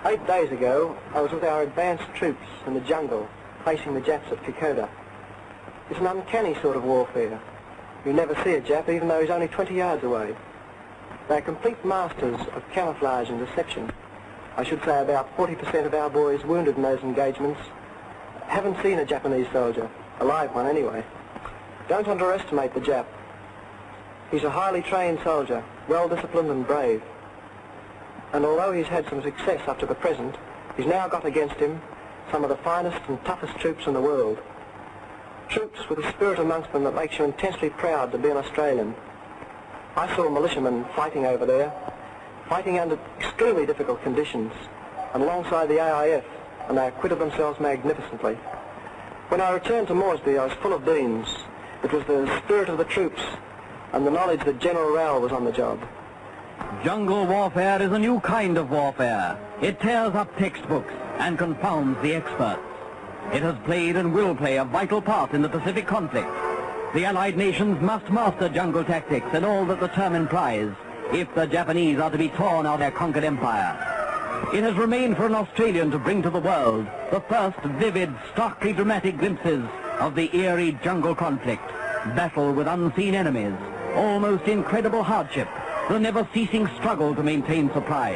8 days ago, I was with our advanced troops in the jungle, facing the Japs at Kokoda. It's an uncanny sort of warfare. You never see a Jap, even though he's only 20 yards away. They're complete masters of camouflage and deception. I should say about 40% of our boys wounded in those engagements haven't seen a Japanese soldier, a live one anyway. Don't underestimate the Jap. He's a highly trained soldier, well-disciplined and brave. And although he's had some success up to the present, he's now got against him some of the finest and toughest troops in the world. Troops with a spirit amongst them that makes you intensely proud to be an Australian. I saw militiamen fighting over there, fighting under extremely difficult conditions, and alongside the AIF, and they acquitted themselves magnificently. When I returned to Moresby, I was full of beans. It was the spirit of the troops and the knowledge that General Rowell was on the job. Jungle warfare is a new kind of warfare. It tears up textbooks and confounds the experts. It has played and will play a vital part in the Pacific conflict. The Allied nations must master jungle tactics and all that the term implies if the Japanese are to be torn out of their conquered empire. It has remained for an Australian to bring to the world the first vivid, starkly dramatic glimpses of the eerie jungle conflict, battle with unseen enemies, almost incredible hardship, the never-ceasing struggle to maintain supply.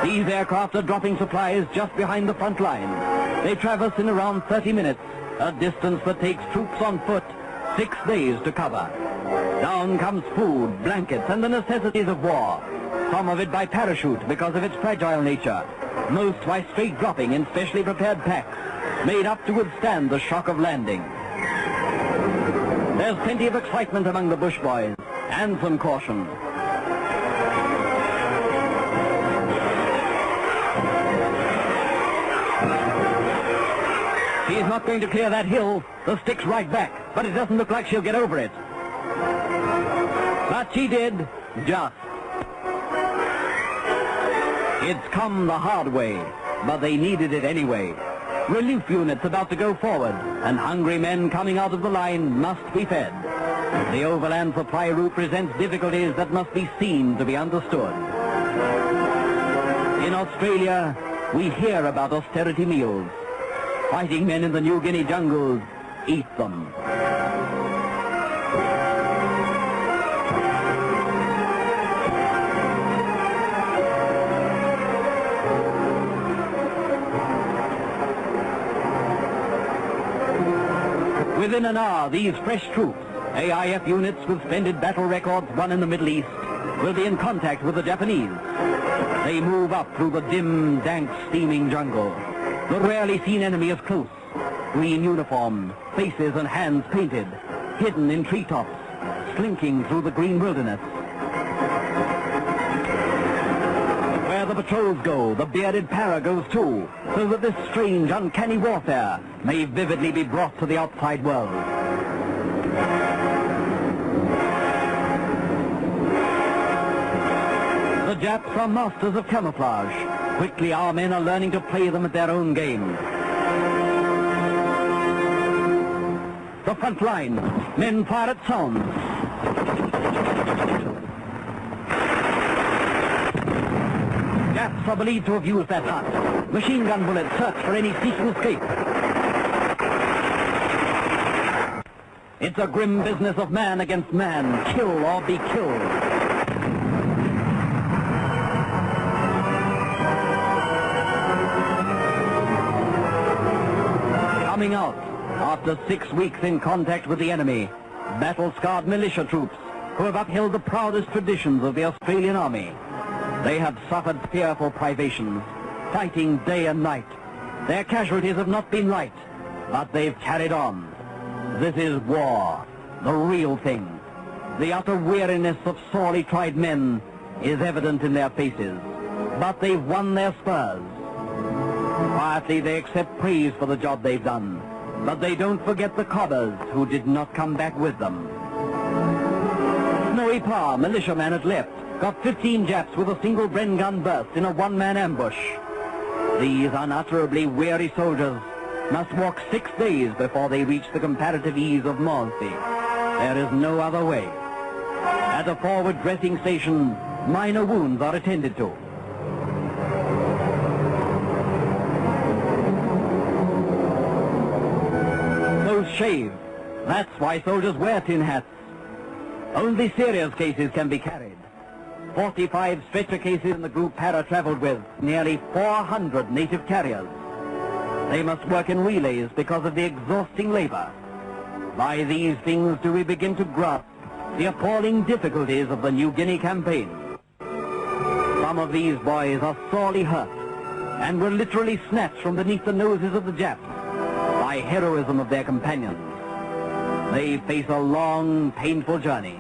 These aircraft are dropping supplies just behind the front line. They traverse in around 30 minutes, a distance that takes troops on foot 6 days to cover. Down comes food, blankets, and the necessities of war. Some of it by parachute because of its fragile nature. Most by straight dropping in specially prepared packs, made up to withstand the shock of landing. There's plenty of excitement among the bush boys, and some caution. She's not going to clear that hill. The stick's right back, but it doesn't look like she'll get over it. But she did, just. It's come the hard way, but they needed it anyway. Relief units about to go forward, and hungry men coming out of the line must be fed. The overland supply route presents difficulties that must be seen to be understood. In Australia, we hear about austerity meals. Fighting men in the New Guinea jungles eat them. Within an hour, these fresh troops, AIF units with splendid battle records won in the Middle East, will be in contact with the Japanese. They move up through the dim, dank, steaming jungle. The rarely seen enemy is close, green uniformed, faces and hands painted, hidden in treetops, slinking through the green wilderness. Where the patrols go, the bearded para goes too, so that this strange, uncanny warfare may vividly be brought to the outside world. The Japs are masters of camouflage. Quickly our men are learning to play them at their own game. The front line, men fire at sounds. Japs are believed to have used that hut. Machine gun bullets search for any seeking escape. It's a grim business of man against man, kill or be killed. Coming out, after 6 weeks in contact with the enemy, battle-scarred militia troops who have upheld the proudest traditions of the Australian Army. They have suffered fearful privations, fighting day and night. Their casualties have not been light, but they've carried on. This is war, the real thing. The utter weariness of sorely tried men is evident in their faces, but they've won their spurs. Quietly they accept praise for the job they've done, but they don't forget the cobbers who did not come back with them. Snowy Pa, militiaman at left, got 15 Japs with a single Bren gun burst in a one-man ambush. These unutterably weary soldiers must walk 6 days before they reach the comparative ease of Moresby. There is no other way. At a forward dressing station, minor wounds are attended to. shave. That's why soldiers wear tin hats. Only serious cases can be carried. 45 stretcher cases in the group Para traveled with, nearly 400 native carriers. They must work in relays because of the exhausting labor. By these things do we begin to grasp the appalling difficulties of the New Guinea campaign. Some of these boys are sorely hurt and were literally snatched from beneath the noses of the Japs by heroism of their companions. They face a long, painful journey.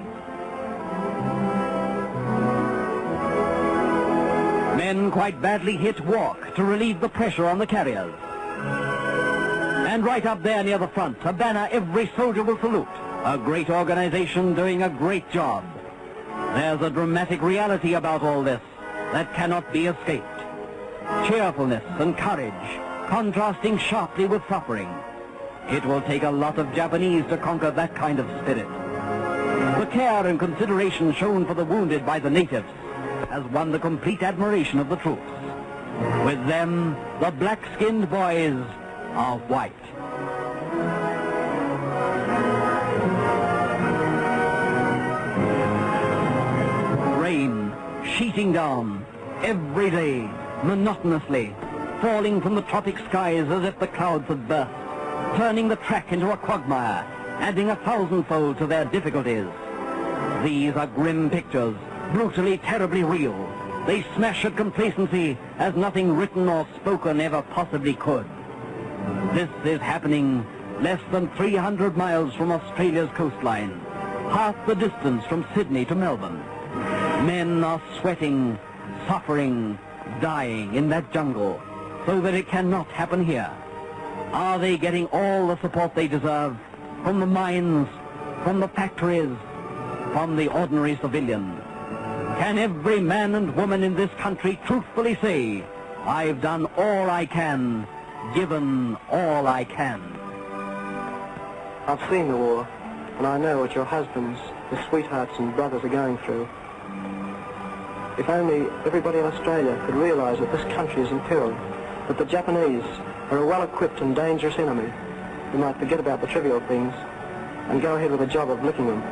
Men quite badly hit walk to relieve the pressure on the carriers. And right up there near the front, a banner every soldier will salute. A great organization doing a great job. There's a dramatic reality about all this that cannot be escaped. Cheerfulness and courage, contrasting sharply with suffering. It will take a lot of Japanese to conquer that kind of spirit. The care and consideration shown for the wounded by the natives has won the complete admiration of the troops. With them, the black-skinned boys are white. Rain sheeting down every day, monotonously, falling from the tropic skies as if the clouds had burst, turning the track into a quagmire, adding 1,000-fold to their difficulties. These are grim pictures, brutally, terribly real. They smash at complacency as nothing written or spoken ever possibly could. This is happening less than 300 miles from Australia's coastline, half the distance from Sydney to Melbourne. Men are sweating, suffering, dying in that jungle, so that it cannot happen here. Are they getting all the support they deserve from the mines, from the factories, from the ordinary civilian? Can every man and woman in this country truthfully say, I've done all I can, given all I can? I've seen the war, and I know what your husbands, your sweethearts and brothers are going through. If only everybody in Australia could realise that this country is in peril, that the Japanese are a well-equipped and dangerous enemy, we might forget about the trivial things and go ahead with the job of licking them.